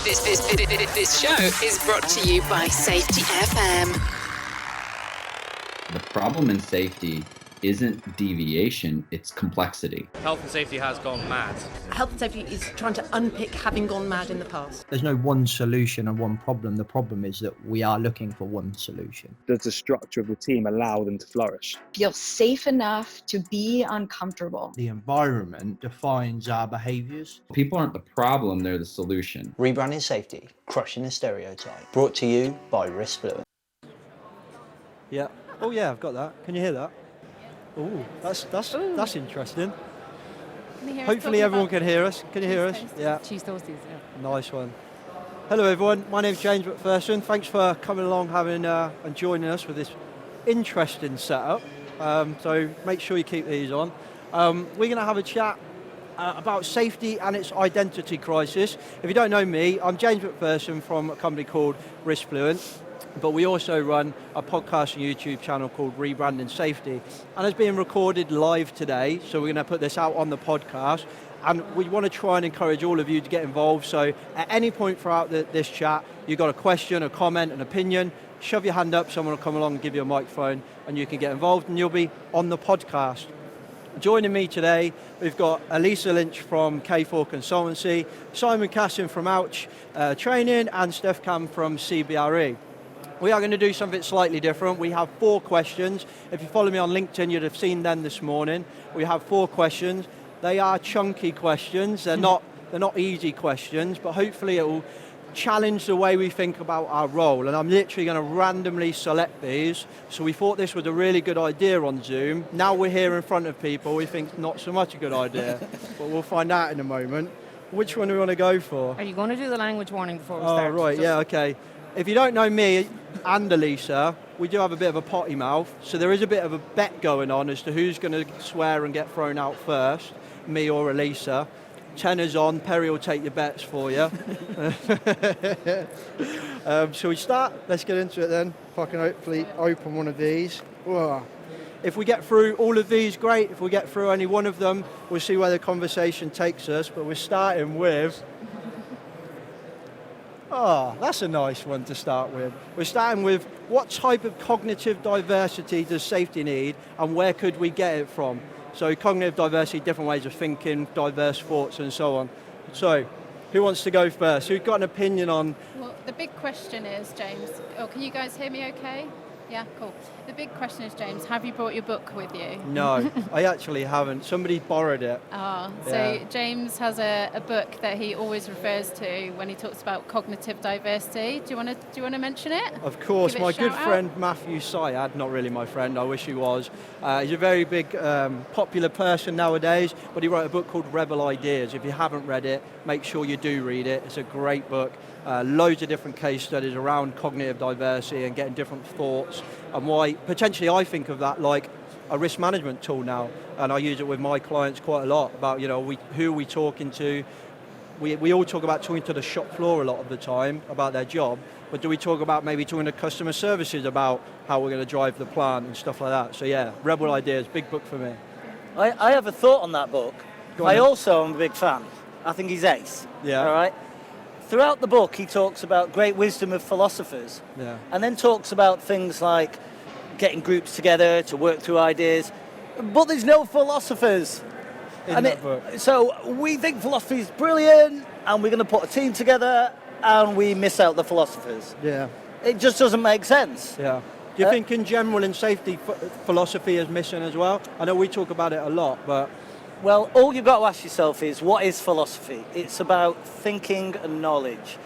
This show is brought to you by Safety FM. The problem in safety isn't deviation, it's complexity. Health and safety has gone mad. Health and safety is trying to unpick having gone mad in the past. There's no one solution and one problem. The problem is that we are looking for one solution. Does the structure of the team allow them to flourish? Feel safe enough to be uncomfortable. The environment defines our behaviours. People aren't the problem, they're the solution. Rebranding Safety, crushing the stereotype. Brought to you by Risk. Yeah. Oh yeah, I've got that. Can you hear that? Oh, that's interesting. Hopefully everyone can hear us. Can you hear us? Yeah. Cheese toasties, yeah. Nice one. Hello everyone, my name's James MacPherson. Thanks for coming along and joining us with this interesting setup. So make sure you keep these on. We're going to have a chat about safety and its identity crisis. If you don't know me, I'm James MacPherson from a company called Risk. But we also run a podcast and YouTube channel called Rebranding Safety, and it's being recorded live today, so we're going to put this out on the podcast, and we want to try and encourage all of you to get involved. So at any point throughout this chat, you've got a question, a comment, an opinion, shove your hand up, someone will come along and give you a microphone, and you can get involved, and you'll be on the podcast. Joining me today, we've got Elisa Lynch from K4 Consultancy, Simon Cassin from Ouch Training, and Steph Camm from CBRE. We are going to do something slightly different. We have 4 questions. If you follow me on LinkedIn, you'd have seen them this morning. We have 4 questions. They are chunky questions. They're not easy questions, but hopefully it will challenge the way we think about our role. And I'm literally going to randomly select these. So we thought this was a really good idea on Zoom. Now we're here in front of people, we think not so much a good idea, but we'll find out in a moment. Which one do we want to go for? Are you going to do the language warning before we start? Oh, right, yeah, okay. If you don't know me and Elisa, we do have a bit of a potty mouth, so there is a bit of a bet going on as to who's going to swear and get thrown out first, me or Elisa. Tenner's on, Perry will take your bets for you. Shall we start? Let's get into it then. If I can hopefully open one of these. Whoa. If we get through all of these, great. If we get through any one of them, we'll see where the conversation takes us, but we're starting with... Oh, that's a nice one to start with. We're starting with what type of cognitive diversity does safety need and where could we get it from? So cognitive diversity, different ways of thinking, diverse thoughts and so on. So, who wants to go first? Who's got an opinion on... Well, the big question is, James, can you guys hear me okay? Yeah, cool. The big question is, James, have you brought your book with you? No, I actually haven't. Somebody borrowed it. So James has a book that he always refers to when he talks about cognitive diversity. Do you want to mention it? Of course, my good friend Matthew Syed, not really my friend, I wish he was. He's a very big, popular person nowadays, but he wrote a book called Rebel Ideas. If you haven't read it, make sure you do read it. It's a great book. Loads of different case studies around cognitive diversity and getting different thoughts, and why potentially I think of that like a risk management tool now, and I use it with my clients quite a lot about, who are we talking to. We all talk about talking to the shop floor a lot of the time about their job, but do we talk about maybe talking to customer services about how we're going to drive the plant and stuff like that? So yeah, Rebel Ideas, big book for me. I have a thought on that book. I also am a big fan. I think he's ace. Yeah. All right. Throughout the book, he talks about great wisdom of philosophers, and then talks about things like getting groups together to work through ideas, but there's no philosophers in that book. So we think philosophy is brilliant, and we're going to put a team together, and we miss out the philosophers. Yeah. It just doesn't make sense. Yeah. Do you think in general in safety, philosophy is missing as well? I know we talk about it a lot, but... Well, all you've got to ask yourself is, what is philosophy? It's about thinking and knowledge.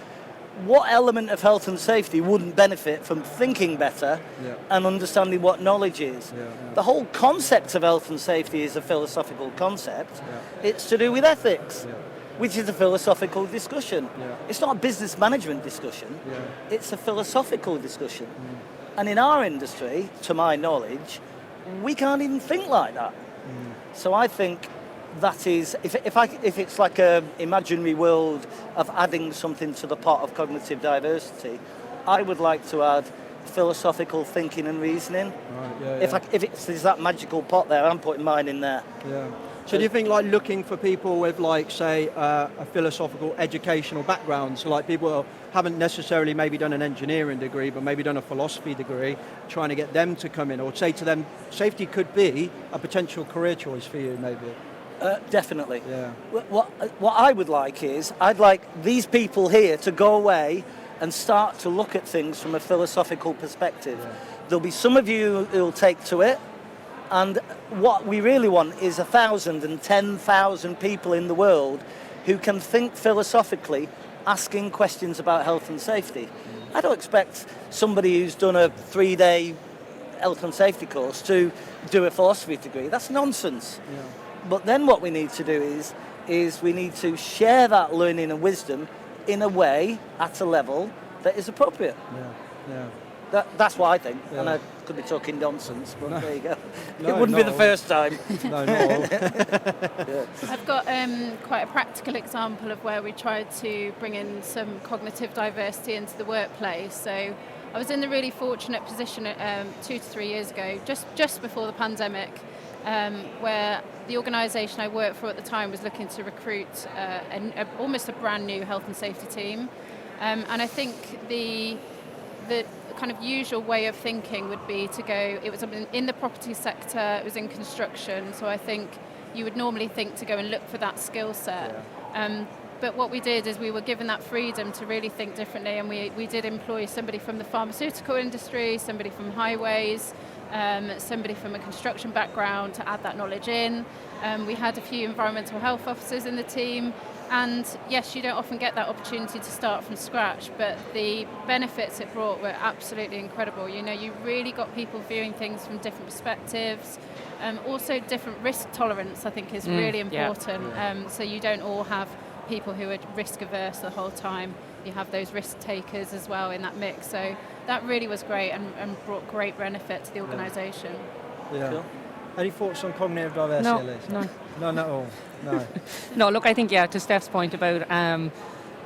What element of health and safety wouldn't benefit from thinking better and understanding what knowledge is? The whole concept of health and safety is a philosophical concept. It's to do with ethics, which is a philosophical discussion. It's not a business management discussion. It's a philosophical discussion. And in our industry, to my knowledge, we can't even think like that. So I think that is, if it's like an imaginary world of adding something to the pot of cognitive diversity, I would like to add philosophical thinking and reasoning. Right, if there's that magical pot there, I'm putting mine in there. Yeah. So do you think like looking for people with like, say, a philosophical educational background, so like people who haven't necessarily maybe done an engineering degree, but maybe done a philosophy degree, trying to get them to come in, or say to them, safety could be a potential career choice for you maybe? Definitely. Yeah. What I would like is, I'd like these people here to go away and start to look at things from a philosophical perspective. Yeah. There'll be some of you who'll take to it, and what we really want is 1,000 and 10,000 people in the world who can think philosophically, asking questions about health and safety. I don't expect somebody who's done a 3-day health and safety course to do a philosophy degree. That's nonsense. Yeah. But then what we need to do is we need to share that learning and wisdom in a way, at a level that is appropriate. Yeah. That's what I think, Yeah. and I could be talking nonsense, but there you go. No, it wouldn't be not the all. first time. No, not all. Yeah. I've got quite a practical example of where we tried to bring in some cognitive diversity into the workplace. So I was in the really fortunate position 2 to 3 years ago, just before the pandemic, where the organisation I worked for at the time was looking to recruit almost a brand new health and safety team. And I think the kind of usual way of thinking would be to go, it was in the property sector, it was in construction, so I think you would normally think to go and look for that skill set. Yeah. But what we did is we were given that freedom to really think differently, and we did employ somebody from the pharmaceutical industry, somebody from highways, somebody from a construction background to add that knowledge in. We had a few environmental health officers in the team, and yes, you don't often get that opportunity to start from scratch, but the benefits it brought were absolutely incredible. You know, you really got people viewing things from different perspectives. Also different risk tolerance, I think, is really important. Yeah. So you don't all have people who are risk averse the whole time. You have those risk takers as well in that mix. So that really was great and brought great benefit to the organisation. Yeah. Cool. Any thoughts on cognitive diversity, Elisa? No. None at all? No. No, look, I think, to Steph's point about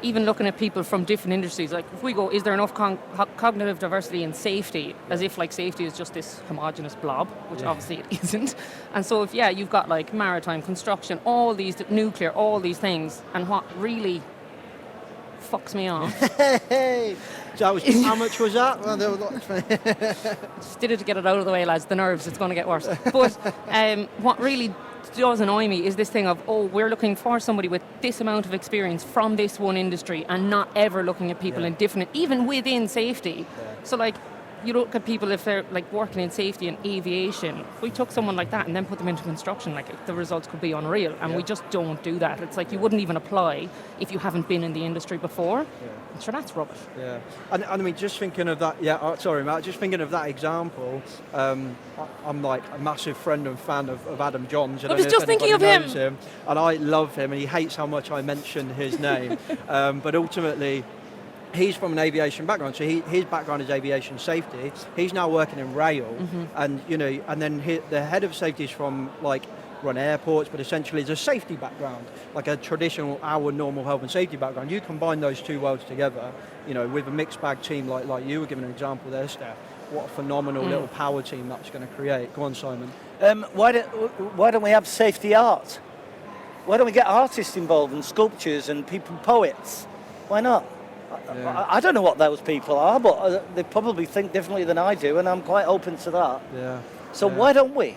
even looking at people from different industries, like if we go, is there enough cognitive diversity in safety, as if like safety is just this homogenous blob, which obviously it isn't. And so if, you've got like maritime, construction, all these, nuclear, all these things, and what really fucks me off. So how much was that? Well, there was Just did it to get it out of the way, lads. The nerves, it's going to get worse. But what really does annoy me is this thing of, we're looking for somebody with this amount of experience from this one industry and not ever looking at people in different, even within safety. Yeah. So like, you look at people if they're like working in safety and aviation. If we took someone like that and then put them into construction, like the results could be unreal, and we just don't do that. It's like you wouldn't even apply if you haven't been in the industry before. Yeah. Sure, that's rubbish. Yeah, and I mean, just thinking of that. Yeah, sorry, Matt. Just thinking of that example. I'm like a massive friend and fan of Adam Johns. I was just thinking of him, and I love him, and he hates how much I mention his name. But ultimately, he's from an aviation background, so his background is aviation safety. He's now working in rail, and and then the head of safety is from like run airports, but essentially is a safety background, like a traditional our normal health and safety background. You combine those two worlds together, with a mixed bag team like you were giving an example there, Steph. What a phenomenal little power team that's going to create. Go on, Simon. Why don't we have safety art? Why don't we get artists involved and sculptures and people, poets? Why not? Yeah. I don't know what those people are, but they probably think differently than I do, and I'm quite open to that. Yeah. So why don't we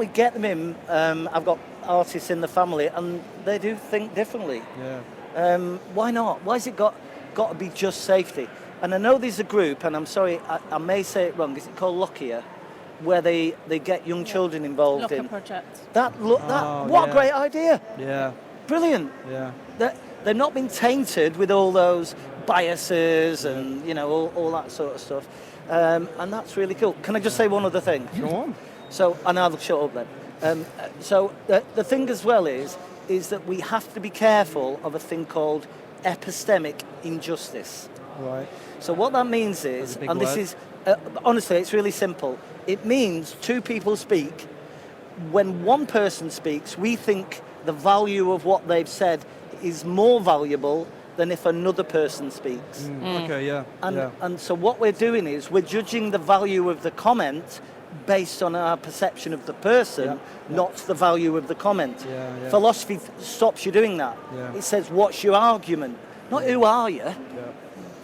get them in? I've got artists in the family, and they do think differently. Yeah. Why not? Why has it got to be just safety? And I know there's a group, and I'm sorry, I may say it wrong. Is it called Lockyer, where they get young children involved Locker in project? What a great idea! Yeah. Brilliant. Yeah. They've not been tainted with all those biases and all that sort of stuff, and that's really cool. Can I just say one other thing? Go on. So, and I'll shut up then. So the thing as well is that we have to be careful of a thing called epistemic injustice. Right. So what that means is, and this is honestly, it's really simple. It means two people speak. When one person speaks, we think the value of what they've said is more valuable than if another person speaks. Okay, yeah. And so what we're doing is we're judging the value of the comment based on our perception of the person, not the value of the comment. Philosophy stops you doing that. It says, what's your argument? Not who are you?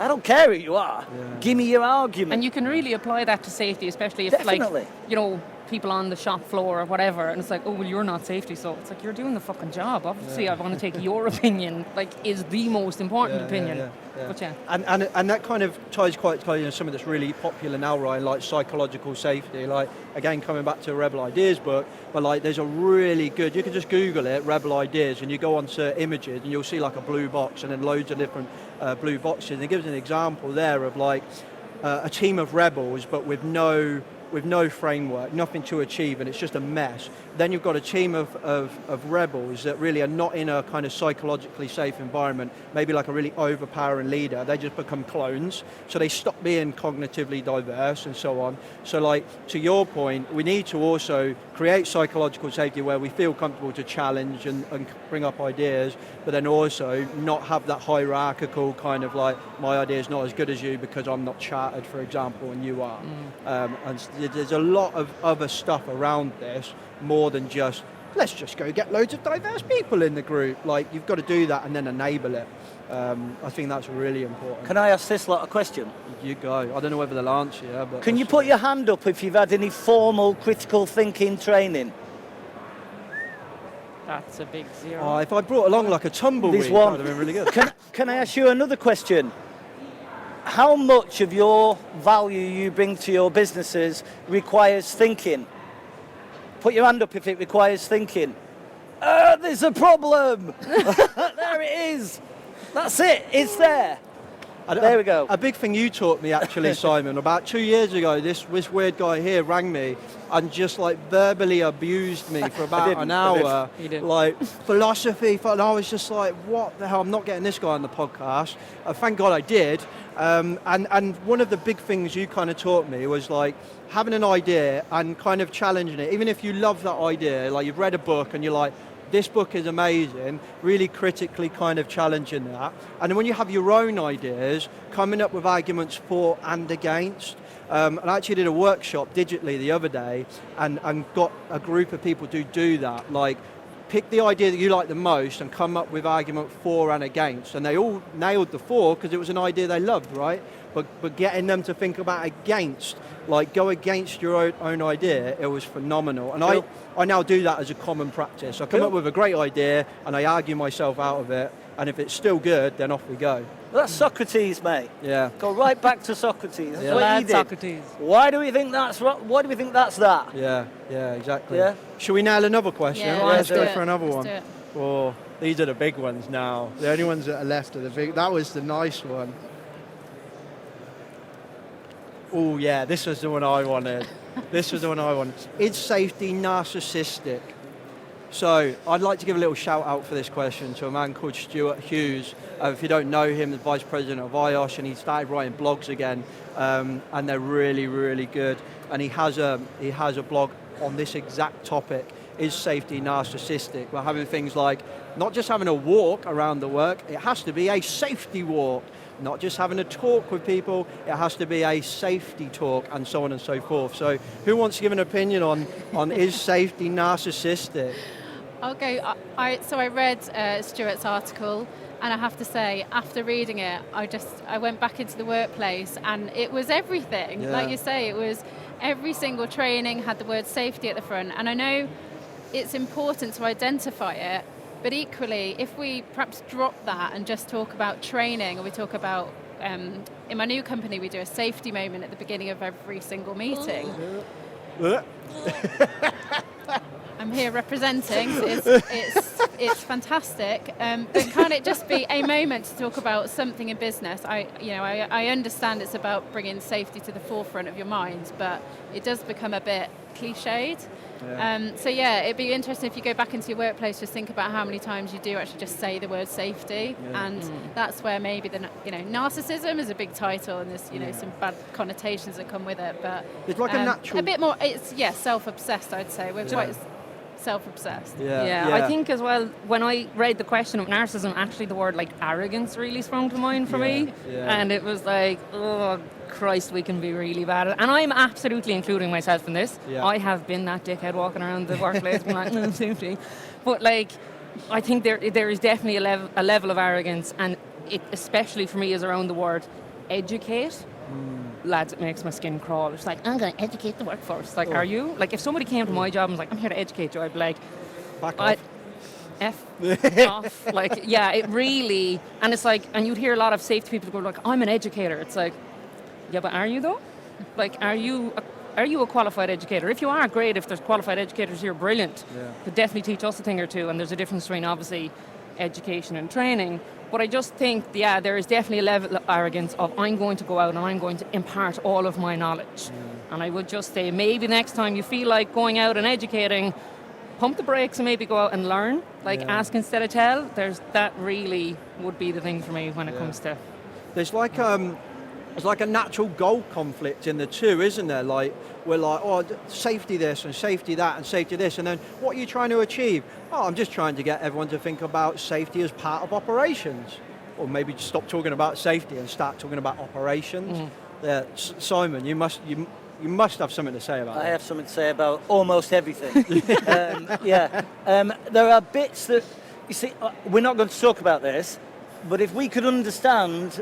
I don't care who you are. Give me your argument. And you can really apply that to safety, especially if, Definitely. like, you know, people on the shop floor or whatever, and it's like, oh, well, you're not safety, so it's like, you're doing the fucking job. Obviously, I want to take your opinion, like, is the most important opinion. But And that kind of ties quite closely to something that's really popular now, Ryan, like psychological safety. Like, again, coming back to Rebel Ideas book, but like, there's a really good, you can just Google it, Rebel Ideas, and you go onto images, and you'll see like a blue box, and then loads of different blue boxes. And it gives an example there of like a team of rebels, but with no framework, nothing to achieve, and it's just a mess. Then you've got a team of rebels that really are not in a kind of psychologically safe environment, maybe like a really overpowering leader. They just become clones, so they stop being cognitively diverse and so on. So like, to your point, we need to also create psychological safety where we feel comfortable to challenge and bring up ideas, but then also not have that hierarchical kind of like, my idea is not as good as you because I'm not chartered, for example, and you are. And there's a lot of other stuff around this, more than just, let's just go get loads of diverse people in the group. Like, you've got to do that and then enable it. I think that's really important. Can I ask this lot a question? You go. I don't know whether they'll answer you, but... Can you put your hand up if you've had any formal critical thinking training? that's a big zero. Oh, if I brought along like a tumbleweed, that would have been really good. Can I ask you another question? How much of your value you bring to your businesses requires thinking? Put your hand up if it requires thinking. There's a problem. There it is. That's it. It's there. There we go. A big thing you taught me, actually, Simon, about 2 years ago, this weird guy here rang me and just like verbally abused me for about an hour. Like, philosophy, and I was just like, what the hell? I'm not getting this guy on the podcast. Thank God I did. And one of the big things you kind of taught me was like having an idea and kind of challenging it. Even if you love that idea, like you've read a book and you're like, this book is amazing, really critically kind of challenging that. And when you have your own ideas, coming up with arguments for and against. And I actually did a workshop digitally the other day and got a group of people to do that. Like, pick the idea that you like the most and come up with argument for and against. And they all nailed the for because it was an idea they loved, right? But getting them to think about against, like go against your own idea, it was phenomenal. And I now do that as a common practice. I come up with a great idea and I argue myself out of it. And if it's still good, then off we go. Well, that's Socrates, mate. Yeah. Go right back to Socrates. That's yeah. what he did. Socrates. Why do we think that's why do we think that's that? Yeah, exactly. Yeah. Should we nail another question? Yeah, Let's go for another Let's one. do it. Oh, these are the big ones now. The only ones that are left are the big. That was the nice one. Oh yeah, this was the one I wanted. Is safety narcissistic? So I'd like to give a little shout out for this question to a man called Stuart Hughes. If you don't know him, the Vice President of IOSH, and he started writing blogs again, and they're really, really good. And he has a blog on this exact topic. Is safety narcissistic? We're having things like not just having a walk around the work, it has to be a safety walk. Not just having a talk with people, it has to be a safety talk, and so on and so forth. So who wants to give an opinion on is safety narcissistic? I'll go. So I read Stuart's article, and I have to say, after reading it, I went back into the workplace, and it was everything. Yeah. Like you say, it was every single training had the word safety at the front. And I know it's important to identify it, but equally, if we perhaps drop that and just talk about training, or we talk about, in my new company, we do a safety moment at the beginning of every single meeting. I'm here representing, so it's fantastic. But can it just be a moment to talk about something in business? I understand it's about bringing safety to the forefront of your mind, but it does become a bit cliched. Yeah. It'd be interesting if you go back into your workplace, just think about how many times you do actually just say the word safety, and that's where maybe narcissism is a big title, and there's some bad connotations that come with it, but it's like a natural, a bit more. It's self-obsessed, I'd say. We're quite. self-obsessed. Yeah. I think as well, when I read the question of narcissism, actually the word like arrogance really sprung to mind for me. Yeah. And it was like, oh Christ, we can be really bad at it. And I'm absolutely including myself in this. Yeah. I have been that dickhead walking around the workplace being like, no, safety. But like, I think there is definitely a level of arrogance, and it, especially for me, is around the word educate. Lads, it makes my skin crawl. It's like, I'm going to educate the workforce. Like, are you? Like, if somebody came to my job and was like, I'm here to educate you, I'd be like, Back off. off. Like, yeah, it really, and it's like, and you'd hear a lot of safety people go like, I'm an educator. It's like, yeah, but are you though? Like, are you a qualified educator? If you are, great. If there's qualified educators here, brilliant. Yeah. Could definitely teach us a thing or two, and there's a difference between obviously education and training. But I just think, yeah, there is definitely a level of arrogance of I'm going to go out and I'm going to impart all of my knowledge. And I would just say maybe next time you feel like going out and educating, pump the brakes and maybe go out and learn. Like ask instead of tell. That really would be the thing for me when it comes to. There's like a natural goal conflict in the two, isn't there? Like we're like, oh, safety this and safety that and safety this, and then what are you trying to achieve? Oh, I'm just trying to get everyone to think about safety as part of operations, or maybe just stop talking about safety and start talking about operations. Simon, you must have something to say about that. I have something to say about almost everything. There are bits that, you see, we're not going to talk about this, but if we could understand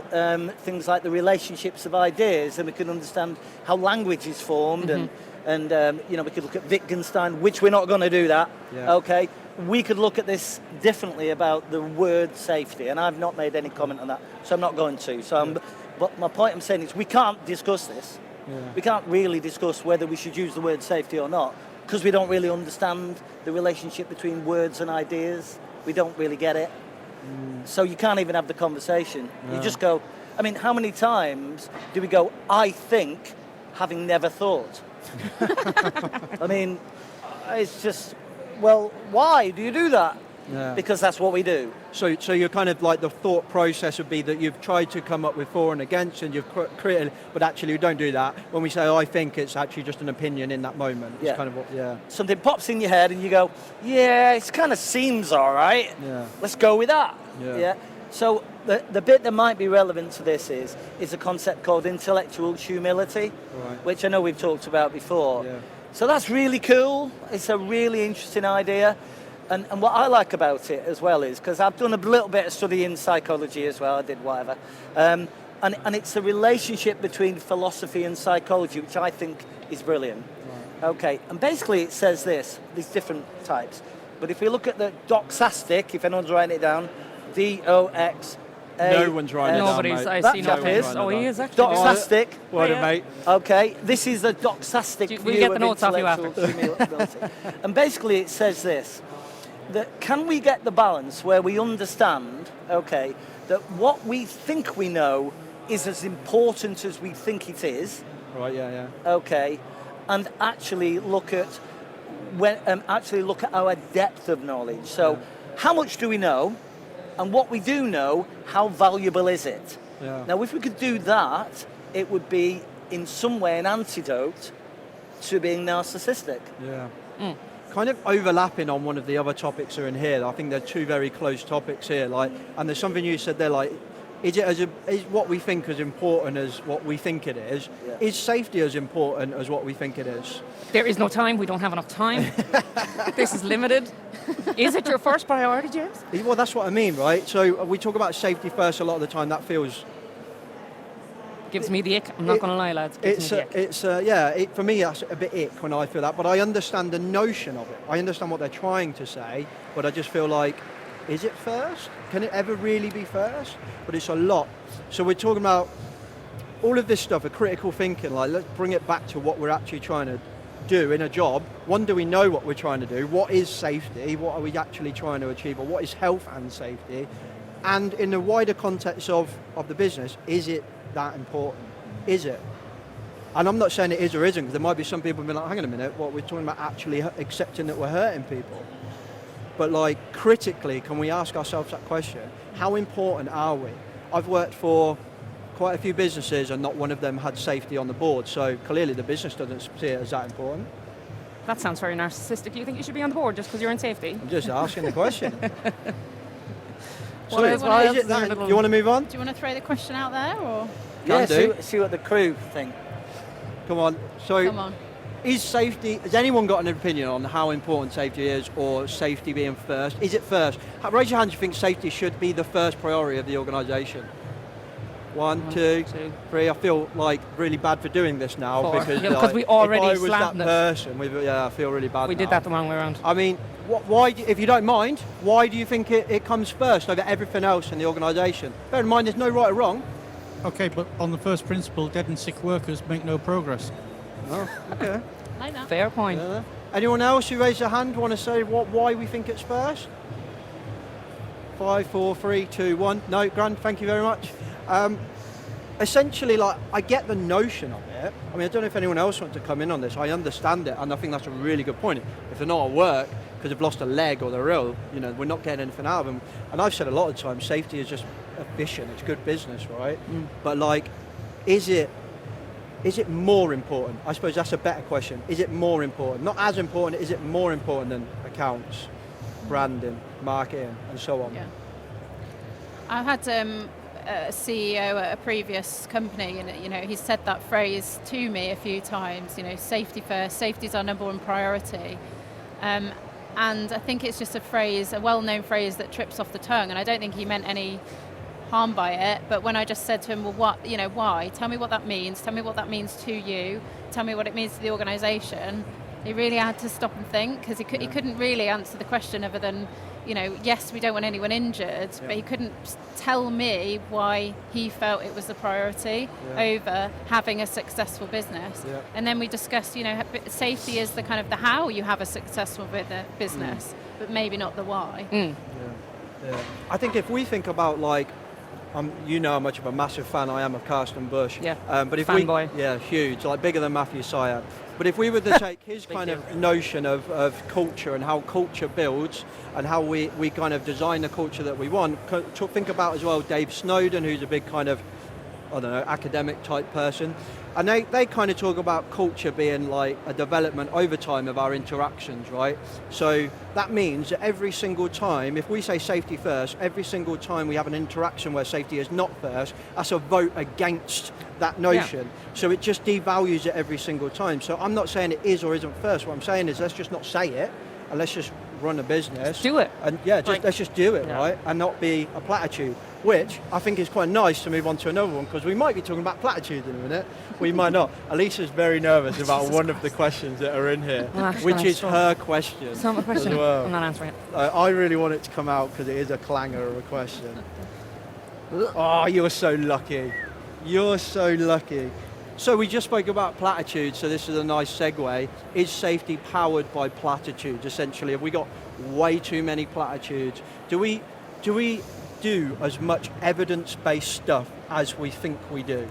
things like the relationships of ideas, and we could understand how language is formed, and we could look at Wittgenstein, which we're not going to do that, okay? We could look at this differently about the word safety, and I've not made any comment on that, so I'm not going to. But my point I'm saying is we can't discuss this. We can't really discuss whether we should use the word safety or not, because we don't really understand the relationship between words and ideas. We don't really get it. So you can't even have the conversation. You just go, I mean, how many times do we go, I think, having never thought? I mean, it's just, well, why do you do that? Because that's what we do. So you're kind of like the thought process would be that you've tried to come up with for and against, and you've created, but actually you don't do that. When we say I think, it's actually just an opinion in that moment. It's kind of what, Something pops in your head and you go, yeah, it kind of seems all right. Let's go with that. So the bit that might be relevant to this is a concept called intellectual humility, which I know we've talked about before. So that's really cool. It's a really interesting idea. And what I like about it as well is, because I've done a little bit of study in psychology as well, I did whatever, and it's the relationship between philosophy and psychology, which I think is brilliant. Okay, and basically it says these different types. But if we look at the doxastic, if anyone's writing it down, D-O-X, no one's writing it down, mate. I see chap nothing. is. Oh, he is actually. Doxastic. What a mate. Okay, this is the doxastic view We'll get the notes of off you after. intellectual humility. And basically it says this, that can we get the balance where we understand, okay, that what we think we know is as important as we think it is. Okay, and actually look at our depth of knowledge. So, how much do we know, and what we do know, how valuable is it? Now, if we could do that, it would be in some way an antidote to being narcissistic. Kind of overlapping on one of the other topics that are in here. I think they're two very close topics here. And there's something you said there, like, is what we think as important as what we think it is? Is safety as important as what we think it is? There is no time. We don't have enough time. This is limited. Is it your first priority, James? Well, that's what I mean, right? So we talk about safety first a lot of the time. That feels... Gives me the ick. I'm not going to lie, lads. For me, that's a bit ick when I feel that. But I understand the notion of it. I understand what they're trying to say, but I just feel like, is it first? Can it ever really be first? But it's a lot. So we're talking about all of this stuff, a critical thinking. Like, let's bring it back to what we're actually trying to do in a job. One, do we know what we're trying to do? What is safety? What are we actually trying to achieve? Or what is health and safety? And in the wider context of the business, is it that important? Is it? And I'm not saying it is or isn't, because there might be some people who be like, hang on a minute, what we're talking about actually accepting that we're hurting people. But like critically, can we ask ourselves that question? How important are we? I've worked for quite a few businesses and not one of them had safety on the board, so clearly the business doesn't see it as that important. That sounds very narcissistic. Do you think you should be on the board just because you're in safety? I'm just asking the question. So you want to move on? Do you want to throw the question out there, or? See what the crew think. Come on. So, Come on. is safety, has anyone got an opinion on how important safety is, or safety being first? Is it first? Raise your hand if you think safety should be the first priority of the organisation. One, two, three. I feel like really bad for doing this now. Four. Because because we already if I was that slammed it. person, I feel really bad. We did that the wrong way around. I mean, why, if you don't mind, why do you think it comes first over everything else in the organisation? Bear in mind, there's no right or wrong. Okay, but on the first principle, dead and sick workers make no progress. Oh, okay. Like that. Fair point. Yeah. Anyone else who raised their hand want to say why we think it's first? 5, 4, 3, 2, 1. No, Grant, thank you very much. Essentially, like, I get the notion of it. I mean, I don't know if anyone else wants to come in on this. I understand it, and I think that's a really good point. If they're not at work because they've lost a leg or they're ill, we're not getting anything out of them. And I've said a lot of times, safety is just efficient. It's good business, right? But like, is it more important? I suppose that's a better question. Is it more important? Not as important. Is it more important than accounts, branding, marketing, and so on? Yeah. I've had a CEO at a previous company, and he said that phrase to me a few times. Safety first. Safety is our number one priority. And I think it's just a well-known phrase that trips off the tongue. And I don't think he meant any harm by it. But when I just said to him, well, why? Tell me what that means. Tell me what that means to you. Tell me what it means to the organisation. He really had to stop and think, because he couldn't really answer the question other than, yes, we don't want anyone injured, but he couldn't tell me why he felt it was the priority over having a successful business. Yeah. And then we discussed, safety is the kind of the how you have a successful business, but maybe not the why. Yeah. I think if we think about, like, how much of a massive fan I am of Carsten Busch. Yeah. But if fanboy. Huge, like bigger than Matthew Syed. But if we were to take his kind of notion of culture and how culture builds and how we kind of design the culture that we want, think about as well Dave Snowden, who's a big kind of, academic type person. And they kind of talk about culture being like a development over time of our interactions, right? So that means that every single time, if we say safety first, every single time we have an interaction where safety is not first, that's a vote against that notion. Yeah. So it just devalues it every single time. So I'm not saying it is or isn't first. What I'm saying is let's just not say it, and let's just run a business. Just do it. And let's just do it, right? And not be a platitude, which I think is quite nice to move on to another one, because we might be talking about platitudes in a minute. We might not. Elisa's very nervous about one of the questions that are in here, which is her question. It's not my question. As well. I'm not answering it. I really want it to come out because it is a clanger of a question. Oh, you're so lucky. You're so lucky. So we just spoke about platitudes, so this is a nice segue. Is safety powered by platitudes, essentially? Have we got way too many platitudes? Do we do as much evidence-based stuff as we think we do?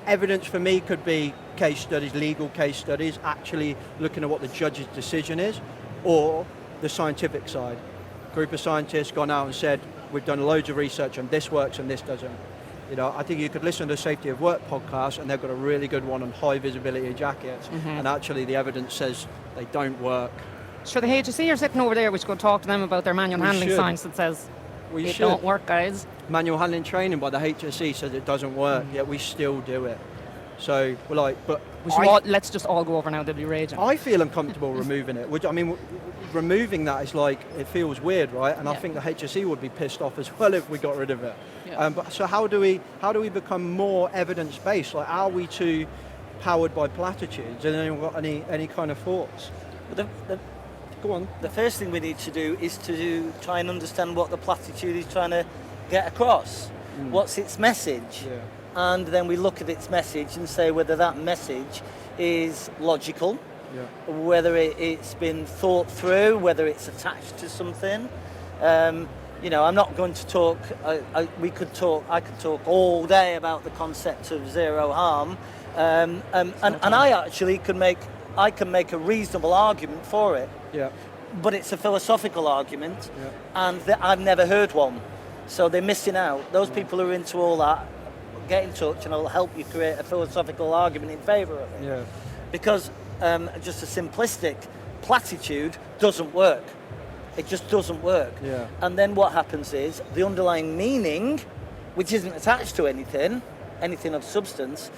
Evidence for me could be case studies, legal case studies, actually looking at what the judge's decision is, or the scientific side. Group of scientists gone out and said, we've done loads of research and this works and this doesn't. I think you could listen to the Safety of Work podcast, and they've got a really good one on high visibility jackets, and actually the evidence says they don't work. Sure, the HSE are sitting over there. We should go talk to them about their manual handling signs that says it don't work, guys. Manual handling training by the HSE says it doesn't work, yet we still do it. So we're like, but let's just all go over now. They'll be raging. I feel uncomfortable removing it. Removing that is like, it feels weird, right? And I think the HSE would be pissed off as well if we got rid of it. Yeah. So how do we become more evidence-based? Like, are we too powered by platitudes? And anyone got any kind of thoughts? Go on. The first thing we need to do is to try and understand what the platitude is trying to get across. What's its message? Yeah. And then we look at its message and say whether that message is logical, whether it's been thought through, whether it's attached to something. I'm not going to talk. I could talk all day about the concept of zero harm, and I actually can make a reasonable argument for it. Yeah. But it's a philosophical argument, and I've never heard one. So they're missing out. Those people who are into all that, get in touch and I'll help you create a philosophical argument in favour of it. Yeah. Because just a simplistic platitude doesn't work. It just doesn't work. Yeah. And then what happens is the underlying meaning, which isn't attached to anything of substance,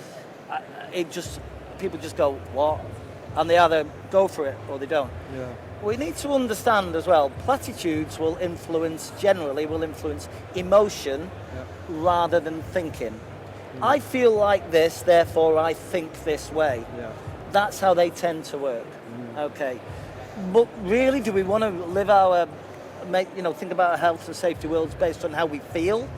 people just go, what? And they either go for it or they don't. Yeah. We need to understand as well, platitudes generally will influence emotion rather than thinking. I feel like this, therefore I think this way. Yeah. That's how they tend to work. Okay. But really, do we want to live think about our health and safety worlds based on how we feel?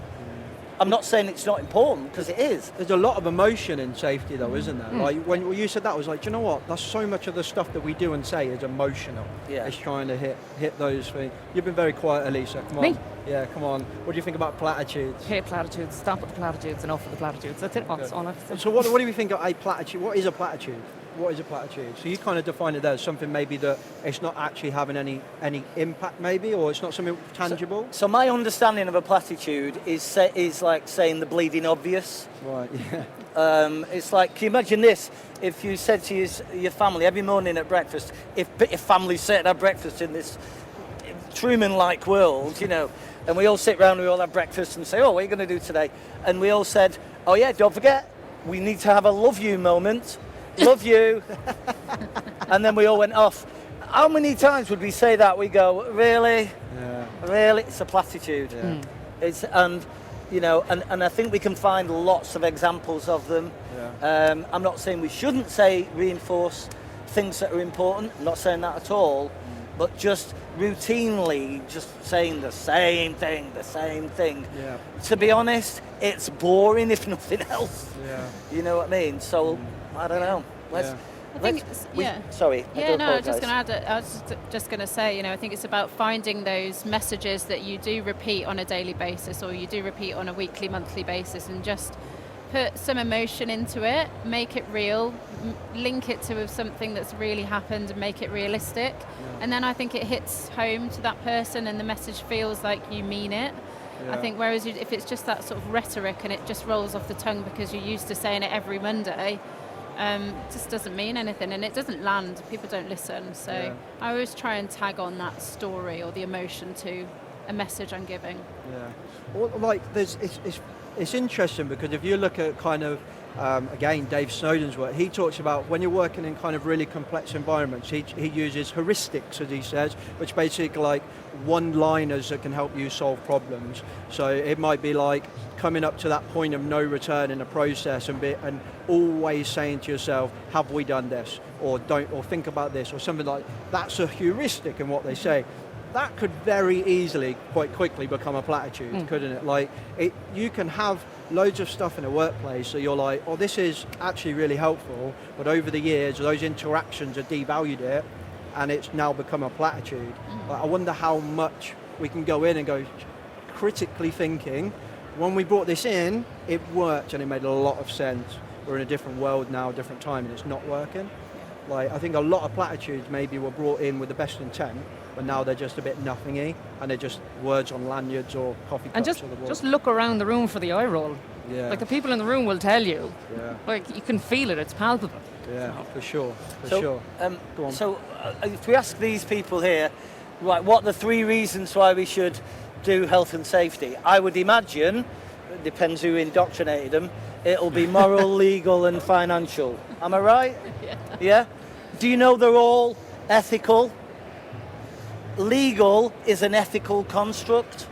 I'm not saying it's not important, because it is. There's a lot of emotion in safety, though, isn't there? Like when you said that, I was like, do you know what? That's so much of the stuff that we do and say is emotional. Yeah. It's trying to hit those things. You've been very quiet, Elisa. Come on. Me? Yeah, come on. What do you think about platitudes? Hate platitudes. Stop with the platitudes. Enough with the platitudes. That's it. That's all I have to say. So what do you think of a platitude? What is a platitude? What is a platitude? So you kind of define it there as something maybe that it's not actually having any impact, maybe, or it's not something tangible. So my understanding of a platitude is like saying the bleeding obvious. Right. Yeah. It's like, can you imagine this? If you said to your family every morning at breakfast, if families sit and have breakfast in this Truman-like world, and we all sit round, we all have breakfast and say, oh, what are you going to do today? And we all said, oh yeah, don't forget, we need to have a love you moment. Love you. And then we all went off. How many times would we say that? We go, really? Yeah. Really? It's a platitude. Yeah. And I think we can find lots of examples of them. Yeah. I'm not saying we shouldn't reinforce things that are important. I'm not saying that at all. But just routinely just saying the same thing. Yeah. To be honest, it's boring if nothing else. Yeah. You know what I mean? So, I don't know. Sorry. I was just going to add. I was just going to say, I think it's about finding those messages that you do repeat on a daily basis, or you do repeat on a weekly, monthly basis, and just put some emotion into it, make it real, link it to something that's really happened, and make it realistic. Yeah. And then I think it hits home to that person, and the message feels like you mean it. Yeah. I think whereas if it's just that sort of rhetoric and it just rolls off the tongue because you're used to saying it every Monday, it just doesn't mean anything, and it doesn't land. People don't listen. So I always try and tag on that story or the emotion to a message I'm giving. Yeah. Well, like it's interesting because if you look at kind of again Dave Snowden's work, he talks about when you're working in kind of really complex environments, he uses heuristics, as he says, which basically like one-liners that can help you solve problems. So it might be like coming up to that point of no return in a process and always saying to yourself, have we done this, or think about this, or something like that's a heuristic in what they say. That could very easily, quite quickly, become a platitude, couldn't it? Like, you can have loads of stuff in a workplace so you're like, oh, this is actually really helpful, but over the years, those interactions have devalued it, and it's now become a platitude. Like, I wonder how much we can go in and go critically thinking, when we brought this in, it worked and it made a lot of sense. We're in a different world now, a different time, and it's not working. Like, I think a lot of platitudes maybe were brought in with the best intent, but now they're just a bit nothingy, and they're just words on lanyards or coffee cups. And just look around the room for the eye roll. Yeah. Like, the people in the room will tell you. Yeah. Like, you can feel it, it's palpable. Yeah, for sure. Go on. So if we ask these people here, right, what are the 3 reasons why we should do health and safety? I would imagine, it depends who indoctrinated them, it'll be moral, legal and financial. Am I right? Yeah? Do you know they're all ethical? Legal is an ethical construct.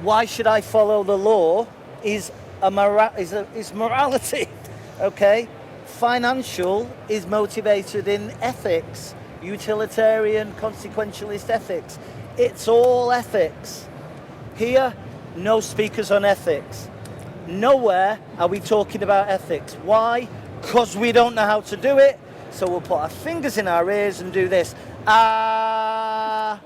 Why should I follow the law is morality. Okay? Financial is motivated in ethics, utilitarian, consequentialist ethics. It's all ethics. Here, no speakers on ethics. Nowhere are we talking about ethics. Why? Because we don't know how to do it, so we'll put our fingers in our ears and do this. Why?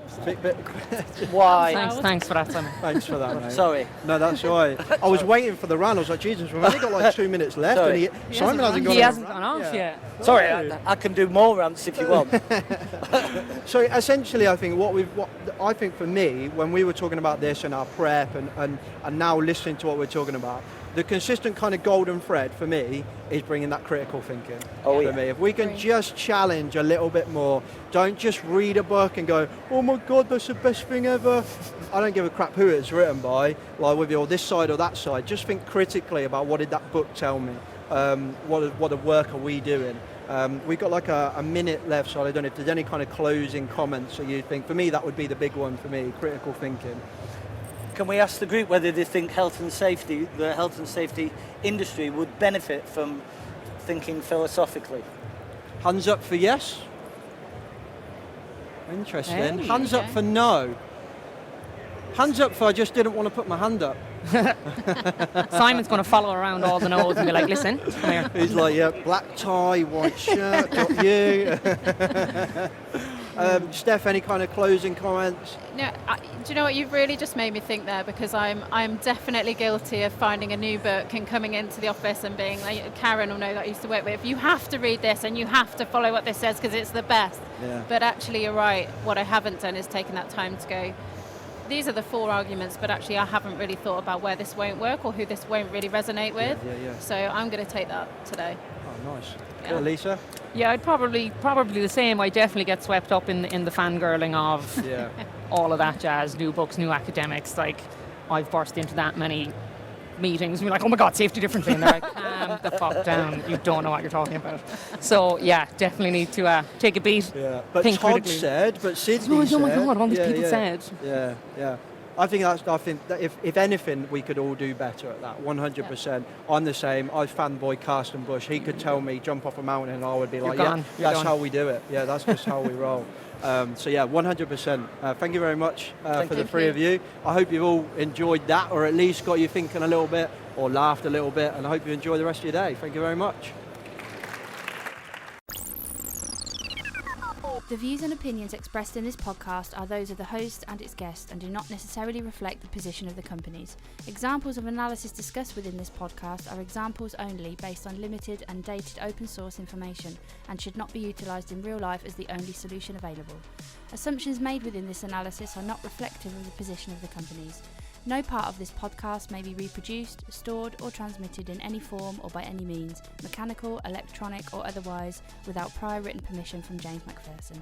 Thanks for that, Simon. Thanks for that, mate. Sorry. No, that's all right. I was waiting for the run. I was like, Jesus, we've only got like 2 minutes left. Sorry. And Simon hasn't gone off yet. Sorry, I can do more rants if you want. So essentially, I think I think for me, when we were talking about this and our prep and now listening to what we're talking about, the consistent kind of golden thread for me is bringing that critical thinking. Oh, for me, if we can just challenge a little bit more, don't just read a book and go, oh my God, that's the best thing ever. I don't give a crap who it's written by, like whether you're this side or that side. Just think critically about what did that book tell me. What work are we doing? We've got like a minute left, so I don't know if there's any kind of closing comments that you think. For me, that would be the big one for me, critical thinking. Can we ask the group whether they think the health and safety industry would benefit from thinking philosophically? Hands up for yes. Interesting. Hey, Hands up for no. Hands up for I just didn't want to put my hand up. Simon's going to follow around all the no's and be like, listen, come here. He's like, yeah, black tie, white shirt, got you. Steph, any kind of closing comments? No, do you know what? You've really just made me think there, because I'm definitely guilty of finding a new book and coming into the office and being like, Karen will know that I used to work with, you have to read this and you have to follow what this says because it's the best. Yeah. But actually, you're right. What I haven't done is taken that time to go, these are the 4 arguments, but actually I haven't really thought about where this won't work or who this won't really resonate with. Yeah. So I'm going to take that today. Oh, nice. Yeah. Lisa? Yeah, I'd probably the same. I definitely get swept up in the fangirling of all of that jazz, new books, new academics. Like, I've burst into that many meetings and you're like, oh my God, safety differently, and they're like, calm the fuck down, you don't know what you're talking about. So yeah, definitely need to take a beat. Yeah, but think Todd critically. said, but Sydney said. Oh my God, all these people said. Yeah. I think that if anything, we could all do better at that. 100%. Yeah. I'm the same. I fanboy Carsten Bush. He could tell me jump off a mountain, and I would be like, that's how we do it. Yeah, that's just how we roll. So yeah, 100%. Thank you very much for the 3 of you. I hope you've all enjoyed that, or at least got you thinking a little bit, or laughed a little bit, and I hope you enjoy the rest of your day. Thank you very much. The views and opinions expressed in this podcast are those of the host and its guests and do not necessarily reflect the position of the companies. Examples of analysis discussed within this podcast are examples only based on limited and dated open source information and should not be utilised in real life as the only solution available. Assumptions made within this analysis are not reflective of the position of the companies. No part of this podcast may be reproduced, stored or transmitted in any form or by any means, mechanical, electronic or otherwise, without prior written permission from James MacPherson.